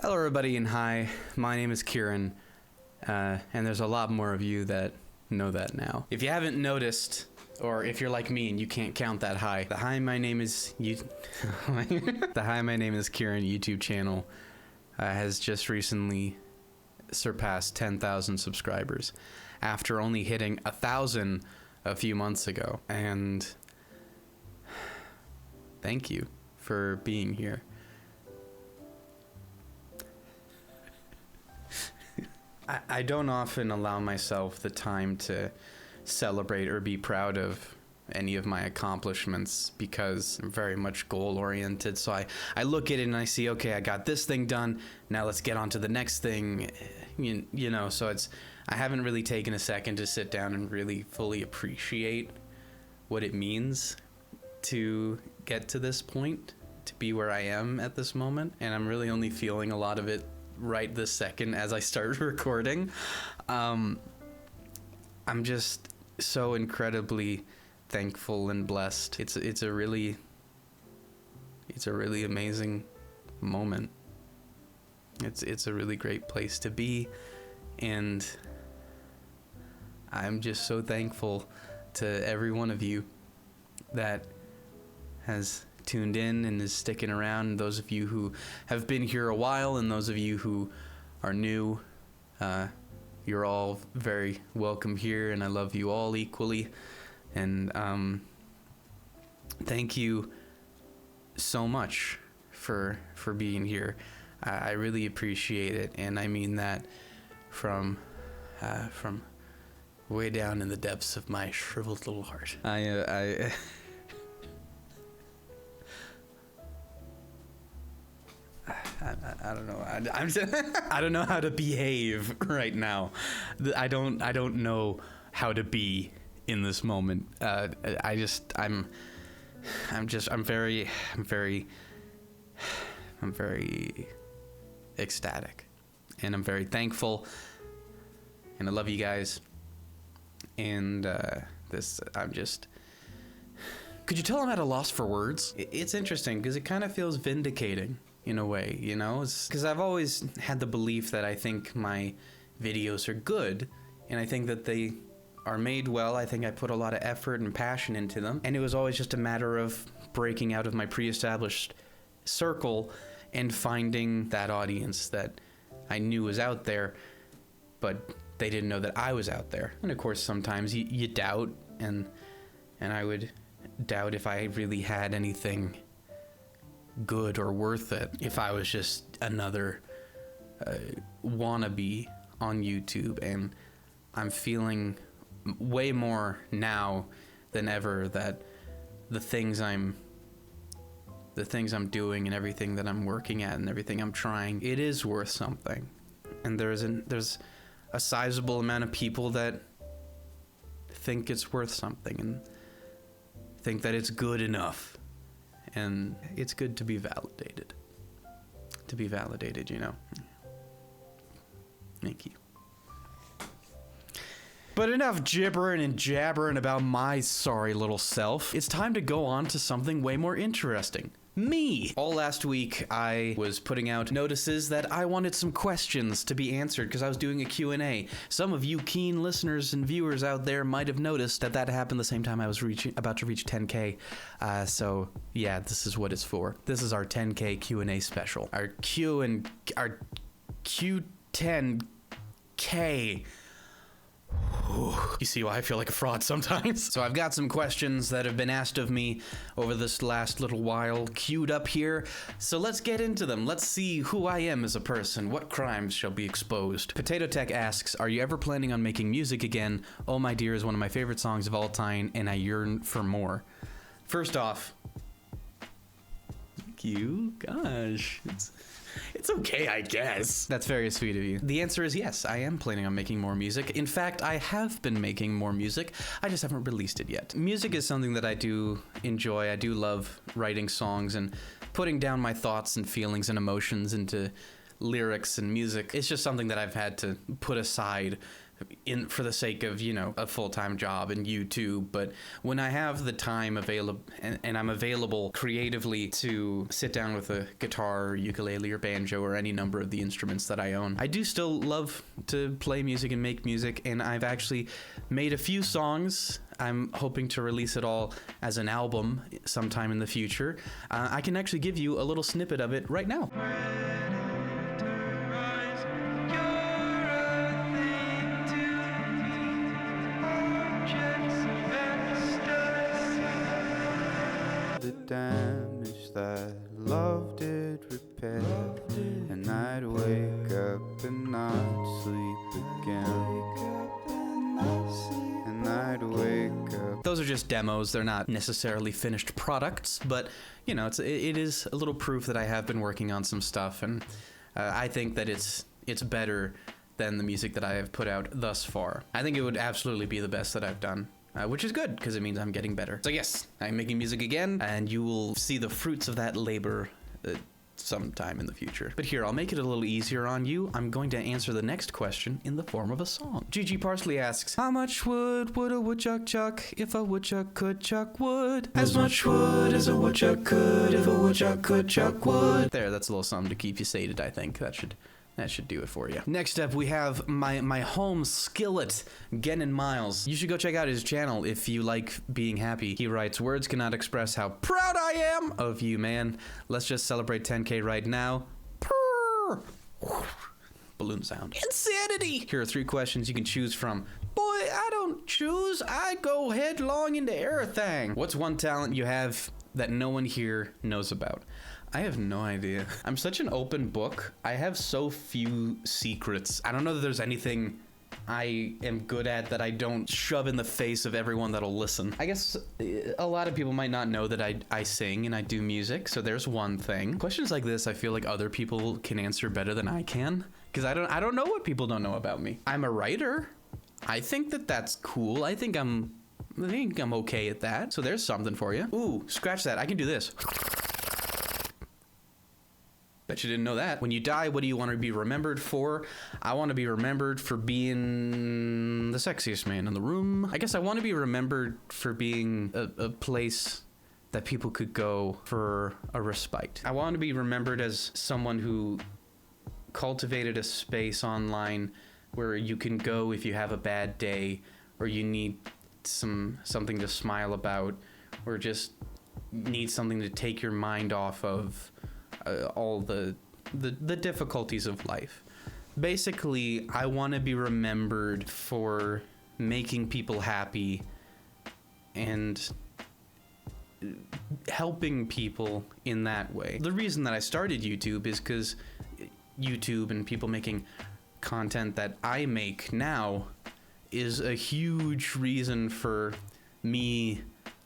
Hello, everybody, and hi. My name is Kieran, and there's a lot more of you that know that now. If you haven't noticed, or if you're like me and you can't count that high, the Hi My Name is the Hi My Name is Kieran YouTube channel has just recently surpassed 10,000 subscribers after only hitting 1,000 a few months ago. And thank you for being here. I don't often allow myself the time to celebrate or be proud of any of my accomplishments because I'm very much goal oriented. So I look at it and I see, okay, I got this thing done. Now let's get on to the next thing. You know, so I haven't really taken a second to sit down and really fully appreciate what it means to get to this point, to be where I am at this moment. And I'm really only feeling a lot of it right this second as I start recording. I'm just so incredibly thankful and blessed. It's a really amazing moment. It's a really great place to be, and I'm just so thankful to every one of you that has tuned in and is sticking around. Those of you who have been here a while and those of you who are new, you're all very welcome here, and I love you all equally. And thank you so much for being here. I really appreciate it, and I mean that from way down in the depths of my shriveled little heart. I don't know. I don't know how to behave right now. I don't know how to be in this moment. I'm very ecstatic, and I'm very thankful, and I love you guys. And could you tell I'm at a loss for words? It's interesting because it kind of feels vindicating in a way, you know? Because I've always had the belief that I think my videos are good, and I think that they are made well. I think I put a lot of effort and passion into them, and it was always just a matter of breaking out of my pre-established circle and finding that audience that I knew was out there, but they didn't know that I was out there. And of course, sometimes you doubt, and I would doubt if I really had anything good or worth it, if I was just another wannabe on YouTube. And I'm feeling way more now than ever that the things I'm doing and everything that I'm working at and everything I'm trying, it is worth something. And there's a sizable amount of people that think it's worth something and think that it's good enough. And it's good to be validated. You know. Thank you. But enough gibbering and jabbering about my sorry little self. It's time to go on to something way more interesting. Me! All last week, I was putting out notices that I wanted some questions to be answered because I was doing a Q&A. Some of you keen listeners and viewers out there might have noticed that happened the same time I was about to reach 10K. So yeah, this is what it's for. This is our 10K Q&A special. Our Q10K. You see why I feel like a fraud sometimes. So I've got some questions that have been asked of me over this last little while queued up here. So let's get into them. Let's see who I am as a person. What crimes shall be exposed? Potato Tech asks, are you ever planning on making music again? Oh My Dear is one of my favorite songs of all time, and I yearn for more. First off, thank you. Gosh, it's okay, I guess. That's very sweet of you. The answer is yes, I am planning on making more music. In fact, I have been making more music. I just haven't released it yet. Music is something that I do enjoy. I do love writing songs and putting down my thoughts and feelings and emotions into lyrics and music. It's just something that I've had to put aside in for the sake of, you know, a full-time job and YouTube. But when I have the time available and I'm available creatively to sit down with a guitar or ukulele or banjo or any number of the instruments that I own, I do still love to play music and make music. And I've actually made a few songs. I'm hoping to release it all as an album sometime in the future. I can actually give you a little snippet of it right now. The damage that love did repair, and I'd wake up and not sleep again, and I'd wake up. Those are just demos. They're not necessarily finished products, but you know, it is a little proof that I have been working on some stuff, and I think that it's better than the music that I have put out thus far. I think it would absolutely be the best that I've done. Which is good, because it means I'm getting better. So yes, I'm making music again, and you will see the fruits of that labor sometime in the future. But here, I'll make it a little easier on you. I'm going to answer the next question in the form of a song. Gigi Parsley asks, how much wood would a woodchuck chuck if a woodchuck could chuck wood? As much wood as a woodchuck could if a woodchuck could chuck wood. There, that's a little something to keep you sated, I think. That should do it for you. Next up, we have my home skillet, Gennon Miles. You should go check out his channel if you like being happy. He writes, words cannot express how proud I am of you, man. Let's just celebrate 10K right now. Purr. Balloon sound. Insanity! Here are 3 questions you can choose from. Boy, I don't choose. I go headlong into everything. What's one talent you have that no one here knows about? I have no idea. I'm such an open book. I have so few secrets. I don't know that there's anything I am good at that I don't shove in the face of everyone that'll listen. I guess a lot of people might not know that I sing and I do music, so there's one thing. Questions like this, I feel like other people can answer better than I can, because I don't know what people don't know about me. I'm a writer. I think that that's cool. I think I'm okay at that. So there's something for you. Ooh, scratch that. I can do this. Bet you didn't know that. When you die, what do you want to be remembered for? I want to be remembered for being the sexiest man in the room. I guess I want to be remembered for being a place that people could go for a respite. I want to be remembered as someone who cultivated a space online where you can go if you have a bad day, or you need something to smile about, or just need something to take your mind off of all the difficulties of life. Basically, I want to be remembered for making people happy and helping people in that way. The reason that I started YouTube is because YouTube and people making content that I make now is a huge reason for me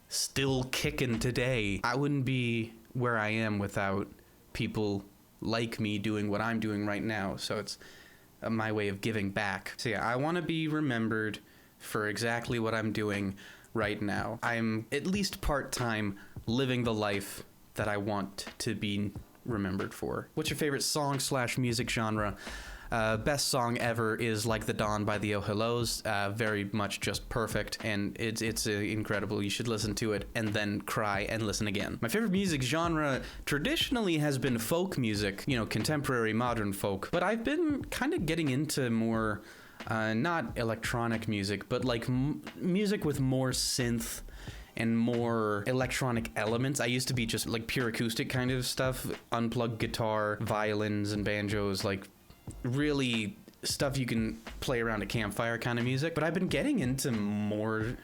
still kicking today. I wouldn't be where I am without people like me doing what I'm doing right now. So it's my way of giving back. So yeah, I want to be remembered for exactly what I'm doing right now. I'm at least part-time living the life that I want to be remembered for. What's your favorite song/music genre? Best song ever is Like the Dawn by the Oh Hellos. Very much just perfect, and it's incredible. You should listen to it and then cry and listen again. My favorite music genre traditionally has been folk music, you know, contemporary modern folk, but I've been kind of getting into more not electronic music, but like music with more synth and more electronic elements. I used to be just like pure acoustic kind of stuff, unplugged guitar, violins and banjos, like really stuff you can play around a campfire kind of music. But I've been getting into more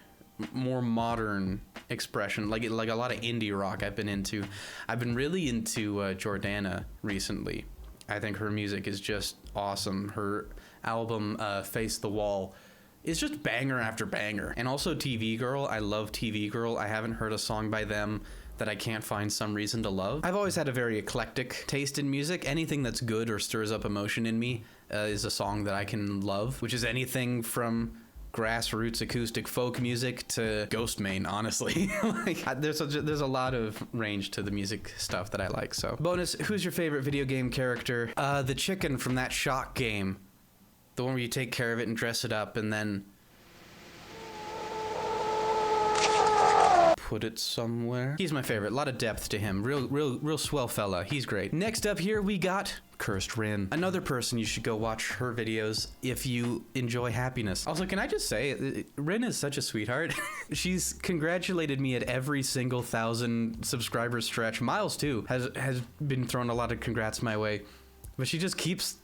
modern expression, like a lot of indie rock. I've been really into Jordana recently. I think her music is just awesome. Her album Face the Wall is just banger after banger. And also TV Girl. I love TV Girl. I haven't heard a song by them that I can't find some reason to love. I've always had a very eclectic taste in music. Anything that's good or stirs up emotion in me is a song that I can love, which is anything from grassroots acoustic folk music to Ghostmain, honestly. There's a lot of range to the music stuff that I like. So bonus, who's your favorite video game character? The chicken from that Shock game. The one where you take care of it and dress it up and then put it somewhere. He's my favorite. A lot of depth to him. Real swell fella. He's great. Next up here, we got Cursed Rin. Another person you should go watch her videos if you enjoy happiness. Also, can I just say, Rin is such a sweetheart. She's congratulated me at every single 1,000 subscriber stretch. Miles, too, has been throwing a lot of congrats my way. But she just keeps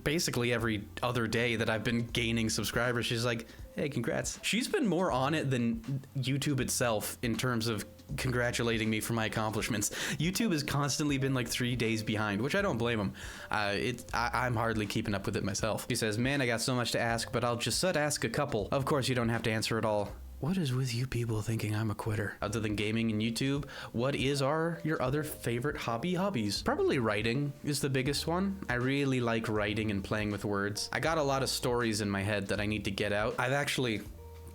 basically every other day that I've been gaining subscribers, she's like, hey, congrats. She's been more on it than YouTube itself in terms of congratulating me for my accomplishments. YouTube has constantly been like 3 days behind, which I don't blame them. I'm hardly keeping up with it myself. She says, man, I got so much to ask, but I'll just ask a couple. Of course, you don't have to answer it all. What is with you people thinking I'm a quitter? Other than gaming and YouTube, what are your other favorite hobbies? Probably writing is the biggest one. I really like writing and playing with words. I got a lot of stories in my head that I need to get out. I've actually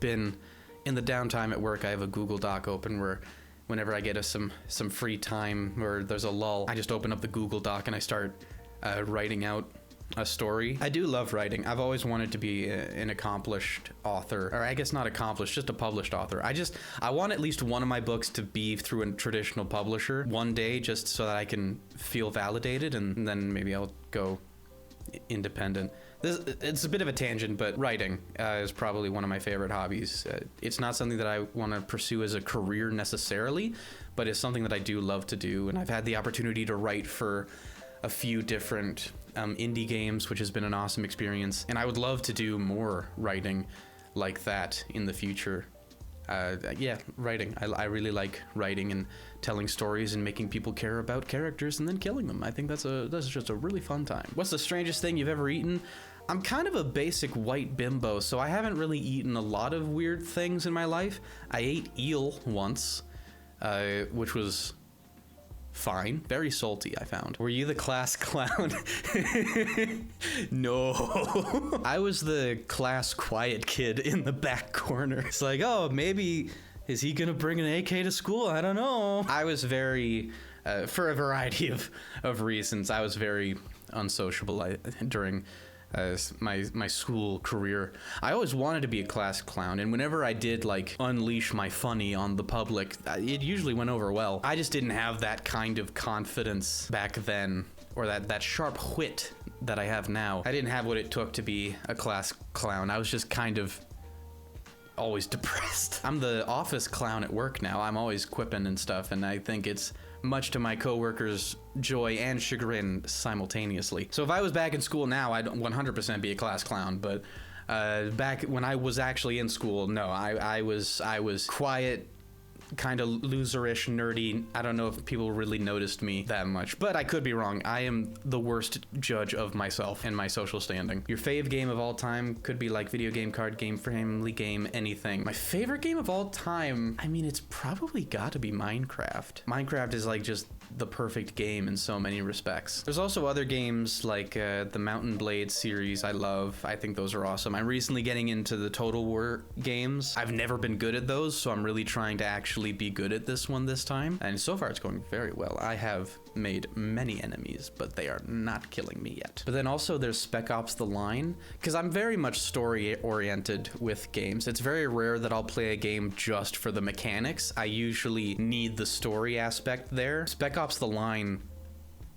been, in the downtime at work, I have a Google Doc open where whenever I get some free time or there's a lull, I just open up the Google Doc and I start writing out a story. I do love writing. I've always wanted to be an accomplished author, or I guess not accomplished, just a published author. I want at least one of my books to be through a traditional publisher one day, just so that I can feel validated, and then maybe I'll go independent. It's a bit of a tangent, but writing is probably one of my favorite hobbies. It's not something that I want to pursue as a career necessarily, but it's something that I do love to do, and I've had the opportunity to write for a few different indie games, which has been an awesome experience, and I would love to do more writing like that in the future. Yeah, writing. I really like writing and telling stories and making people care about characters and then killing them. I think that's just a really fun time. What's the strangest thing you've ever eaten? I'm kind of a basic white bimbo, so I haven't really eaten a lot of weird things in my life. I ate eel once, which was fine. Very salty, I found. Were you the class clown? No. I was the class quiet kid in the back corner. It's like, oh, maybe, is he gonna bring an AK to school? I don't know. I was very, for a variety of reasons, I was very unsociable during my school career. I always wanted to be a class clown, and whenever I did like unleash my funny on the public, it usually went over well. I just didn't have that kind of confidence back then, or that sharp wit that I have now. I didn't have what it took to be a class clown. I was just kind of always depressed. I'm the office clown at work now. I'm always quipping and stuff, and I think it's much to my coworkers' joy and chagrin simultaneously. So if I was back in school now, I'd 100% be a class clown, but back when I was actually in school, no, I was quiet, kind of loserish, nerdy. I don't know if people really noticed me that much, but I could be wrong. I am the worst judge of myself and my social standing. Your fave game of all time could be like video game, card game, family game, anything. My favorite game of all time, I mean, it's probably got to be Minecraft. Minecraft is like just the perfect game in so many respects. There's also other games like the Mountain Blade series I love. I think those are awesome. I'm recently getting into the Total War games. I've never been good at those, so I'm really trying to actually be good at this one this time, and so far it's going very well. I have made many enemies, but they are not killing me yet. But then also there's Spec Ops: The Line, because I'm very much story oriented with games. It's very rare that I'll play a game just for the mechanics. I usually need the story aspect there. Spec Ops: The Line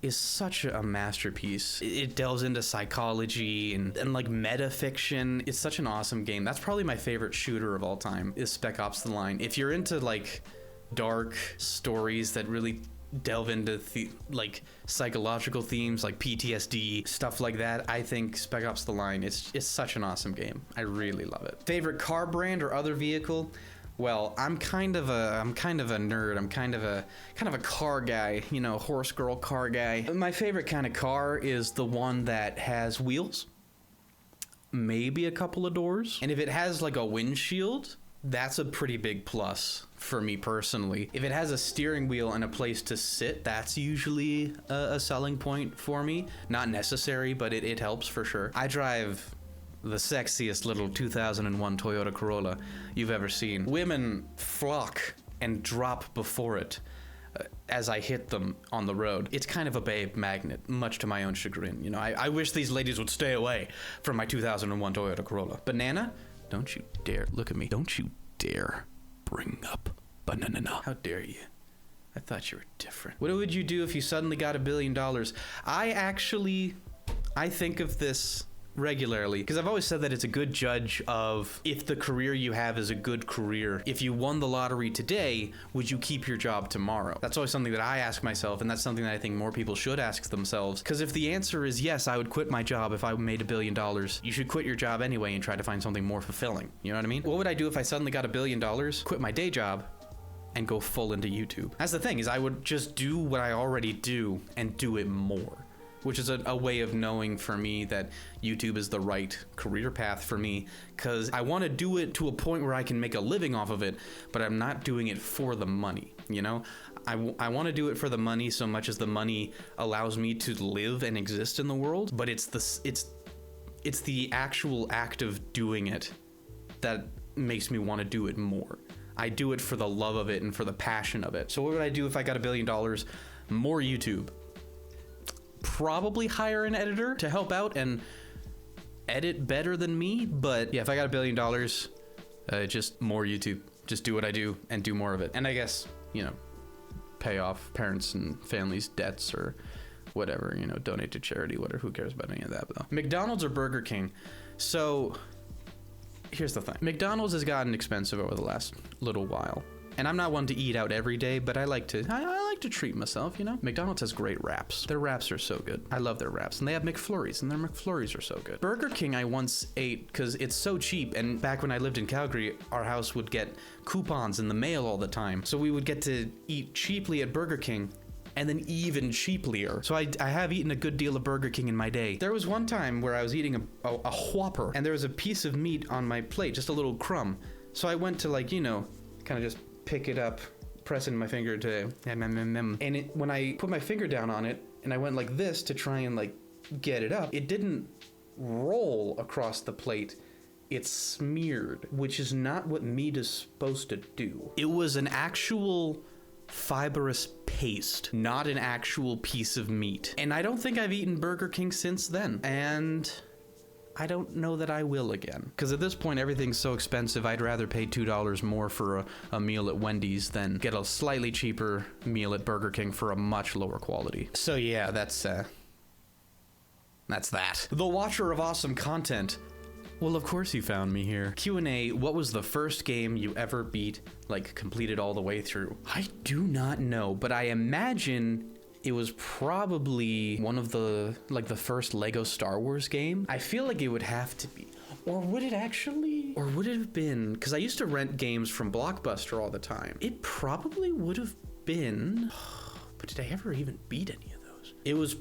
is such a masterpiece. It delves into psychology and like meta fiction. It's such an awesome game. That's probably my favorite shooter of all time, is Spec Ops: The Line. If you're into like dark stories that really delve into like psychological themes like PTSD, stuff like that, I think Spec Ops: The Line is such an awesome game. I really love it. Favorite car brand or other vehicle? Well, I'm kind of a nerd. I'm kind of a car guy, you know, horse girl car guy. My favorite kind of car is the one that has wheels, maybe a couple of doors, and if it has like a windshield, that's a pretty big plus for me personally. If it has a steering wheel and a place to sit, that's usually a selling point for me. Not necessary, but it helps for sure. I drive the sexiest little 2001 Toyota Corolla you've ever seen. Women flock and drop before it. as I hit them on the road. It's kind of a babe magnet, much to my own chagrin. You know, I wish these ladies would stay away from my 2001 Toyota Corolla. Banana, don't you dare, look at me, don't you dare bring up banana. How dare you? I thought you were different. What would you do if you suddenly got $1 billion? I think of this regularly because I've always said that it's a good judge of if the career you have is a good career. If you won the lottery today, would you keep your job tomorrow? That's always something that I ask myself, and that's something that I think more people should ask themselves, because if the answer is yes, I would quit my job if I made $1 billion, you should quit your job anyway and try to find something more fulfilling. You know what I mean? What would I do if I suddenly got $1 billion, quit my day job, and go full into YouTube? That's the thing, is I would just do what I already do and do it more, which is a way of knowing for me that YouTube is the right career path for me, because I want to do it to a point where I can make a living off of it, but I'm not doing it for the money, you know? I want to do it for the money so much as the money allows me to live and exist in the world, but it's the actual act of doing it that makes me want to do it more. I do it for the love of it and for the passion of it. So what would I do if I got $1 billion? More YouTube. Probably hire an editor to help out and edit better than me, but yeah, if I got $1 billion, just more YouTube. Just do what I do and do more of it. And I guess, you know, pay off parents and families' debts or whatever, you know, donate to charity, whatever, who cares about any of that though. McDonald's or Burger King? So here's the thing. McDonald's has gotten expensive over the last little while. And I'm not one to eat out every day, but I like to treat myself, you know? McDonald's has great wraps. Their wraps are so good. I love their wraps. And they have McFlurries, and their McFlurries are so good. Burger King I once ate because it's so cheap, and back when I lived in Calgary, our house would get coupons in the mail all the time. So we would get to eat cheaply at Burger King, and then even cheaplier. So I have eaten a good deal of Burger King in my day. There was one time where I was eating a Whopper, and there was a piece of meat on my plate, just a little crumb. So I went to, like, you know, kind of just pick it up, pressing my finger to and when I put my finger down on it and I went like this to try and like get it up, it didn't roll across the plate. It smeared, which is not what meat is supposed to do. It was an actual fibrous paste, not an actual piece of meat. And I don't think I've eaten Burger King since then. And I don't know that I will again. Because at this point, everything's so expensive, I'd rather pay $2 more for a meal at Wendy's than get a slightly cheaper meal at Burger King for a much lower quality. So yeah, that's that. The Watcher of Awesome Content. Well, of course you found me here. Q&A, what was the first game you ever beat, like completed all the way through? I do not know, but I imagine it was probably one of the first Lego Star Wars game. I feel like it would have to be. Or would it have been, because I used to rent games from Blockbuster all the time. It probably would have been, but did I ever even beat any of those? It was,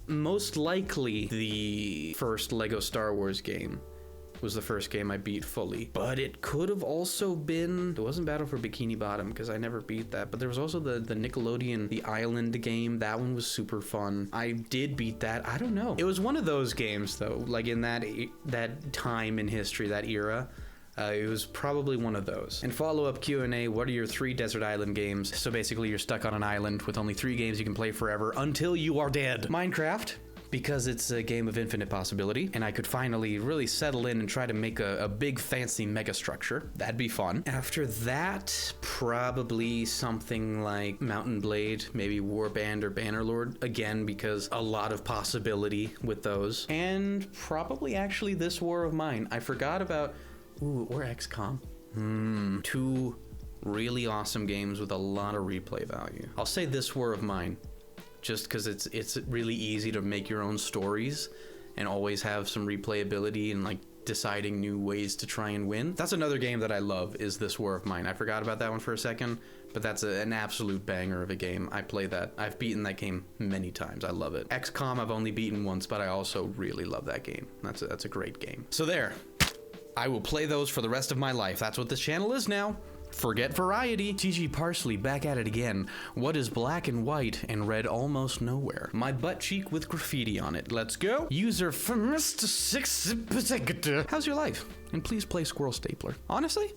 most likely the first Lego Star Wars game was the first game I beat fully, but it could have also been, it wasn't Battle for Bikini Bottom because I never beat that, but there was also the Nickelodeon, the Island game. That one was super fun. I did beat that. I don't know. It was one of those games though, like in that time in history, that era. It was probably one of those. And follow-up Q&A, what are your 3 desert island games? So basically you're stuck on an island with only 3 games you can play forever until you are dead. Minecraft, because it's a game of infinite possibility, and I could finally really settle in and try to make a big fancy mega structure. That'd be fun. After that, probably something like Mountain Blade, maybe Warband or Bannerlord, again, because a lot of possibility with those. And probably actually This War of Mine. I forgot about, or XCOM. 2 really awesome games with a lot of replay value. I'll say This War of Mine, just because it's really easy to make your own stories and always have some replayability and like deciding new ways to try and win. That's another game that I love, is This War of Mine. I forgot about that one for a second, but that's an absolute banger of a game. I play that. I've beaten that game many times. I love it. XCOM I've only beaten once, but I also really love that game. That's a great game. So there, I will play those for the rest of my life. That's what this channel is now. Forget variety. TG Parsley back at it again. What is black and white and red almost nowhere? My butt cheek with graffiti on it. Let's go. User for Mr. 6. How's your life? And please play Squirrel Stapler. Honestly,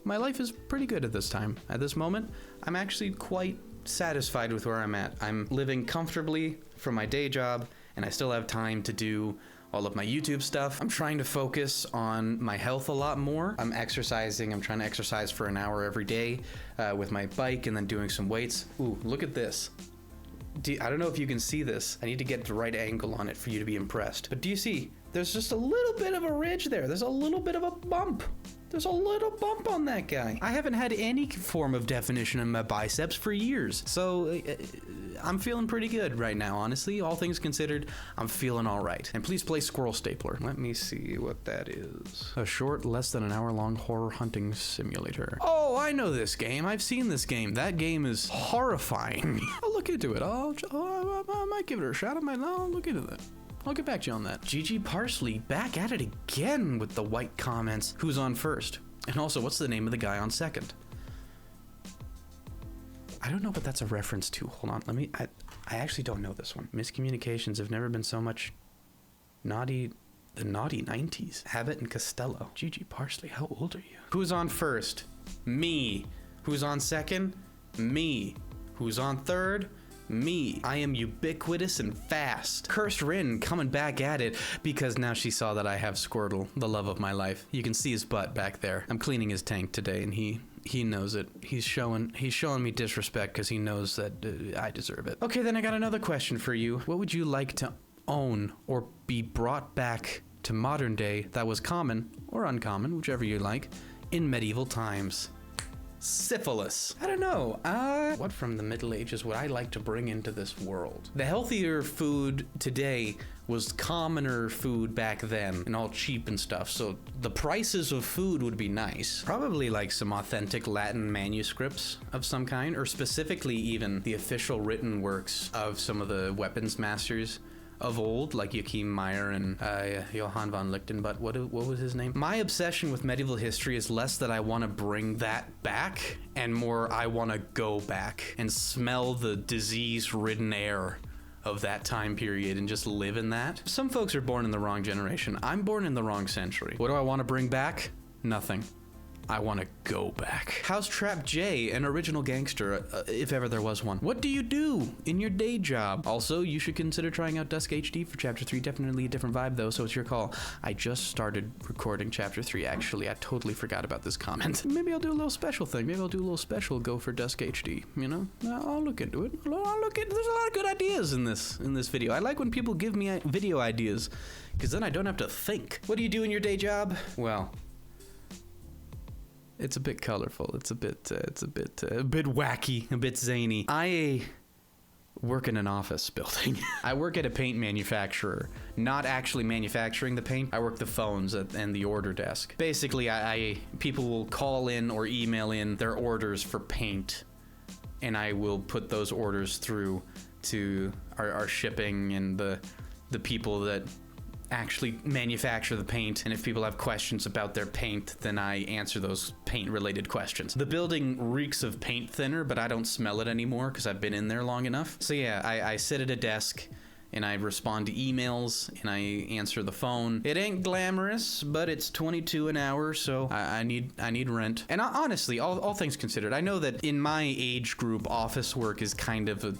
my life is pretty good at this time. At this moment, I'm actually quite satisfied with where I'm at. I'm living comfortably from my day job, and I still have time to do all of my YouTube stuff. I'm trying to focus on my health a lot more. I'm exercising. I'm trying to exercise for an hour every day with my bike and then doing some weights. Ooh, look at this. I don't know if you can see this. I need to get the right angle on it for you to be impressed. But do you see? There's just a little bit of a ridge there. There's a little bit of a bump. There's a little bump on that guy. I haven't had any form of definition in my biceps for years. So I'm feeling pretty good right now, honestly. All things considered, I'm feeling all right. And please play Squirrel Stapler. Let me see what that is. A short, less than an hour long horror hunting simulator. Oh, I know this game. I've seen this game. That game is horrifying. I'll look into it. I might give it a shot. I'll look into that. I'll get back to you on that. GG Parsley back at it again with the white comments. Who's on first? And also, what's the name of the guy on second? I don't know what that's a reference to. Hold on, I actually don't know this one. Miscommunications have never been so much the naughty 90s. Habit and Costello. GG Parsley, how old are you? Who's on first? Me. Who's on second? Me. Who's on third? Me. I am ubiquitous and fast. Cursed Rin coming back at it because now she saw that I have Squirtle, the love of my life. You can see his butt back there. I'm cleaning his tank today and he knows it. He's showing me disrespect because he knows that I deserve it. Okay, then I got another question for you. What would you like to own or be brought back to modern day that was common or uncommon, whichever you like, in medieval times? Syphilis. I don't know. What from the Middle Ages would I like to bring into this world? The healthier food today was commoner food back then and all cheap and stuff. So the prices of food would be nice. Probably like some authentic Latin manuscripts of some kind, or specifically even the official written works of some of the weapons masters of old, like Joachim Meyer and Johann von Lichtenbut. What was his name? My obsession with medieval history is less that I want to bring that back and more I want to go back and smell the disease-ridden air of that time period and just live in that. Some folks are born in the wrong generation. I'm born in the wrong century. What do I want to bring back? Nothing. I want to go back. How's Trap J, an original gangster, if ever there was one? What do you do in your day job? Also, you should consider trying out Dusk HD for Chapter 3. Definitely a different vibe, though, so it's your call. I just started recording Chapter 3, actually. I totally forgot about this comment. Maybe I'll do a little special thing. Maybe I'll do a little special go for Dusk HD, you know? I'll look into it. There's a lot of good ideas in this video. I like when people give me video ideas, because then I don't have to think. What do you do in your day job? Well, it's a bit colorful. It's a bit wacky, a bit zany. I work in an office building. I work at a paint manufacturer, not actually manufacturing the paint. I work the phones and the order desk. Basically, people will call in or email in their orders for paint, and I will put those orders through to our shipping and the people that actually manufacture the paint, and if people have questions about their paint, then I answer those paint-related questions. The building reeks of paint thinner, but I don't smell it anymore because I've been in there long enough. So yeah, I sit at a desk and I respond to emails and I answer the phone. It ain't glamorous, but it's $22 an hour, so I need rent. And honestly, all things considered, I know that in my age group, office work is kind of a,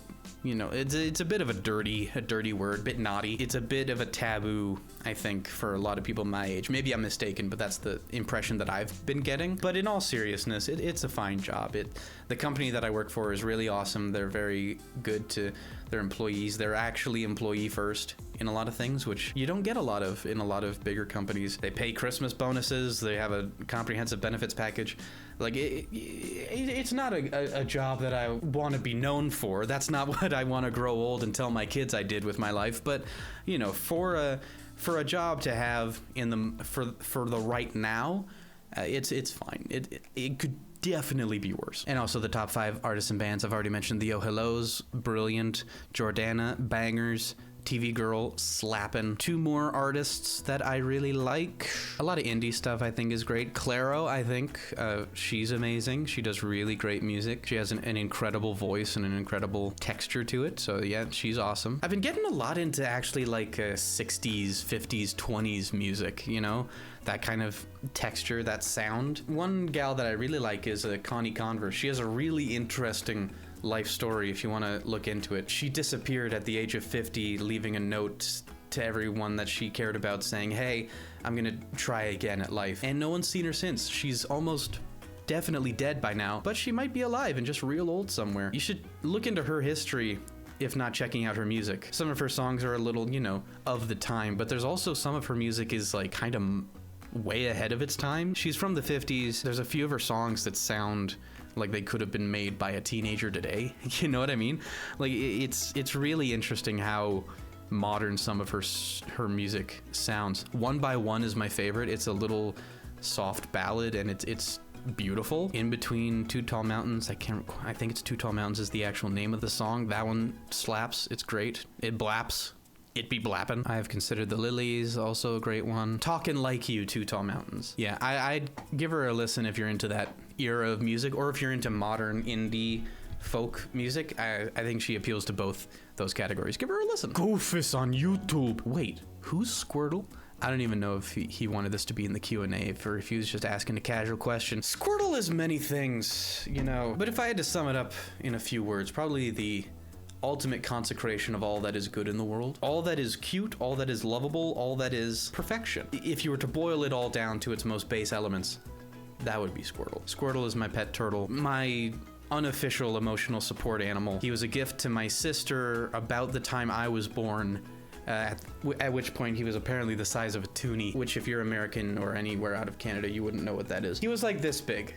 you know, it's a bit of a dirty word, bit naughty. It's a bit of a taboo, I think, for a lot of people my age. Maybe I'm mistaken, but that's the impression that I've been getting. But in all seriousness, it's a fine job. The company that I work for is really awesome. They're very good to their employees. They're actually employee first in a lot of things, which you don't get a lot of in a lot of bigger companies. They pay Christmas bonuses. They have a comprehensive benefits package. Like, it's not a job that I want to be known for. That's not what I want to grow old and tell my kids I did with my life. But, you know, for a job to have for the right now, it's fine. It could definitely be worse. And also the top 5 artists and bands I've already mentioned: the Oh Hellos, brilliant; Jordana, bangers; TV Girl, slapping. Two more artists that I really like. A lot of indie stuff I think is great. Clairo, I think, she's amazing. She does really great music. She has an incredible voice and an incredible texture to it. So yeah, she's awesome. I've been getting a lot into actually like 60s, 50s, 20s music, you know? That kind of texture, that sound. One gal that I really like is Connie Converse. She has a really interesting life story if you want to look into it. She disappeared at the age of 50, leaving a note to everyone that she cared about saying, hey, I'm gonna try again at life. And no one's seen her since. She's almost definitely dead by now, but she might be alive and just real old somewhere. You should look into her history if not checking out her music. Some of her songs are a little, you know, of the time, but there's also some of her music is like kind of way ahead of its time. She's from the 50s. There's a few of her songs that sound like they could have been made by a teenager today. You know what I mean? Like it's really interesting how modern some of her music sounds. One by One is my favorite. It's a little soft ballad and it's beautiful. In Between Two Tall Mountains, I think it's Two Tall Mountains is the actual name of the song. That one slaps. It's great. It blaps. It be blappin'. I have considered The Lilies, also a great one. Talkin' Like You, Two Tall Mountains. Yeah, I'd give her a listen if you're into that era of music, or if you're into modern indie folk music. I think she appeals to both those categories. Give her a listen. Goofus on YouTube. Wait, who's Squirtle? I don't even know if he wanted this to be in the Q&A or if he was just asking a casual question. Squirtle is many things, you know, but if I had to sum it up in a few words, probably the ultimate consecration of all that is good in the world, all that is cute, all that is lovable, all that is perfection. If you were to boil it all down to its most base elements, that would be Squirtle. Squirtle is my pet turtle, my unofficial emotional support animal. He was a gift to my sister about the time I was born, at which point he was apparently the size of a toonie, which if you're American or anywhere out of Canada, you wouldn't know what that is. He was like this big.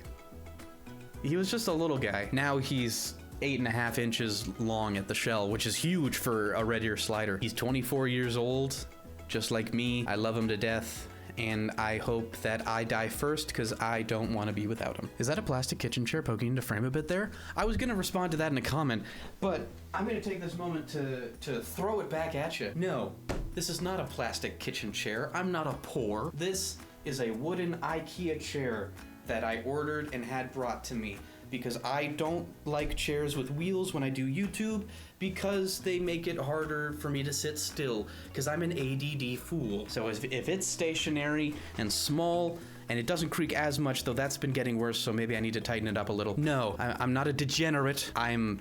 He was just a little guy. Now he's 8.5 inches long at the shell, which is huge for a red ear slider. He's 24 years old, just like me. I love him to death, and I hope that I die first because I don't want to be without him. Is that a plastic kitchen chair poking into frame a bit there? I was gonna respond to that in a comment, but I'm gonna take this moment to throw it back at you. No, this is not a plastic kitchen chair. I'm not a poor. This is a wooden IKEA chair that I ordered and had brought to me, because I don't like chairs with wheels when I do YouTube, because they make it harder for me to sit still, because I'm an ADD fool. So if it's stationary and small, and it doesn't creak as much, though that's been getting worse, so maybe I need to tighten it up a little. No, I'm not a degenerate. I'm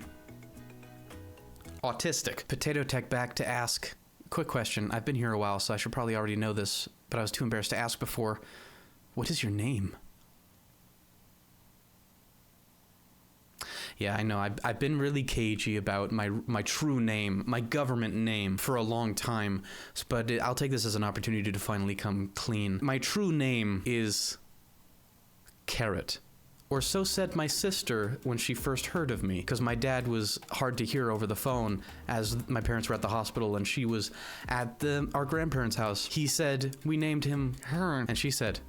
autistic. Potato Tech back to ask, quick question. I've been here a while, so I should probably already know this, but I was too embarrassed to ask before. What is your name? Yeah, I know. I've been really cagey about my true name, my government name, for a long time, but I'll take this as an opportunity to finally come clean. My true name is Carrot. Or so said my sister when she first heard of me, because my dad was hard to hear over the phone as my parents were at the hospital and she was at our grandparents' house. He said, we named him Hearn, and she said,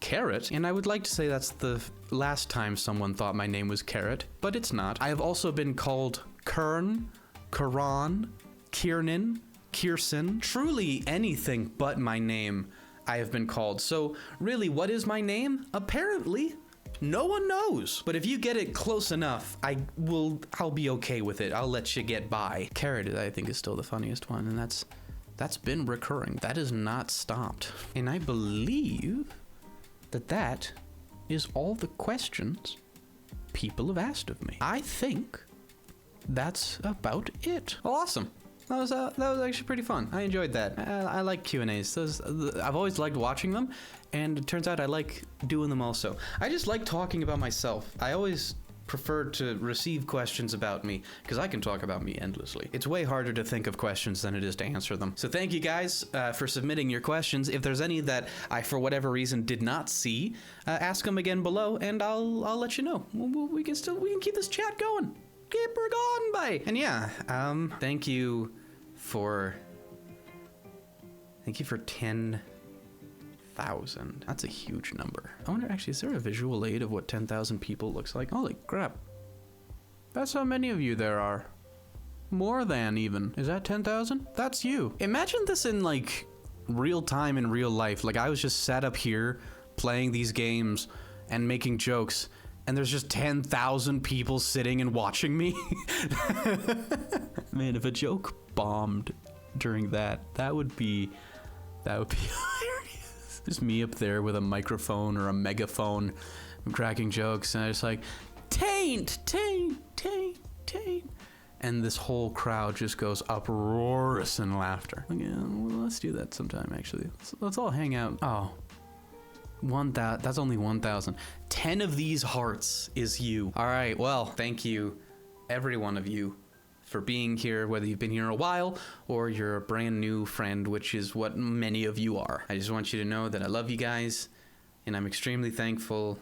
Carrot? And I would like to say that's the last time someone thought my name was Carrot, but it's not. I have also been called Kern, Karan, Kiernan, Kierson, truly anything but my name I have been called. So really, what is my name? Apparently, no one knows. But if you get it close enough, I'll be okay with it. I'll let you get by. Carrot, I think, is still the funniest one, and that's been recurring. That has not stopped. And I believe that is all the questions people have asked of me. I think that's about it. Awesome. That was actually pretty fun. I enjoyed that. I like Q&As. I've always liked watching them, and it turns out I like doing them also. I just like talking about myself. I always prefer to receive questions about me, because I can talk about me endlessly. It's way harder to think of questions than it is to answer them. So thank you guys for submitting your questions. If there's any that I, for whatever reason, did not see, ask them again below, and I'll let you know. We can keep this chat going. Keep her going, bye. And yeah, thank you for 10,000. That's a huge number. I wonder, actually, is there a visual aid of what 10,000 people looks like? Holy crap. That's how many of you there are. more than even. Is that 10,000? That's you. Imagine this in like real time in real life. Like I was just sat up here playing these games and making jokes, and there's just 10,000 people sitting and watching me. Man, if a joke bombed during that would be hilarious. Just me up there with a microphone or a megaphone cracking jokes, and I just like, taint, taint, taint, taint. And this whole crowd just goes uproarious in laughter. Like, yeah, well, let's do that sometime, actually. Let's all hang out. Oh. That's only 1,000. 10 of these hearts is you. All right, well, thank you, every one of you, for being here, whether you've been here a while or you're a brand new friend, which is what many of you are. I just want you to know that I love you guys, and I'm extremely thankful.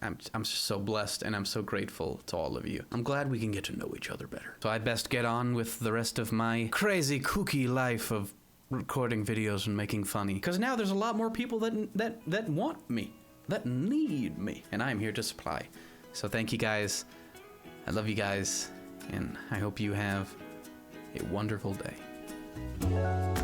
I'm just so blessed, and I'm so grateful to all of you. I'm glad we can get to know each other better. So I'd best get on with the rest of my crazy, kooky life of recording videos and making funny, because now there's a lot more people that want me, that need me, and I'm here to supply. So thank you guys. I love you guys, and I hope you have a wonderful day.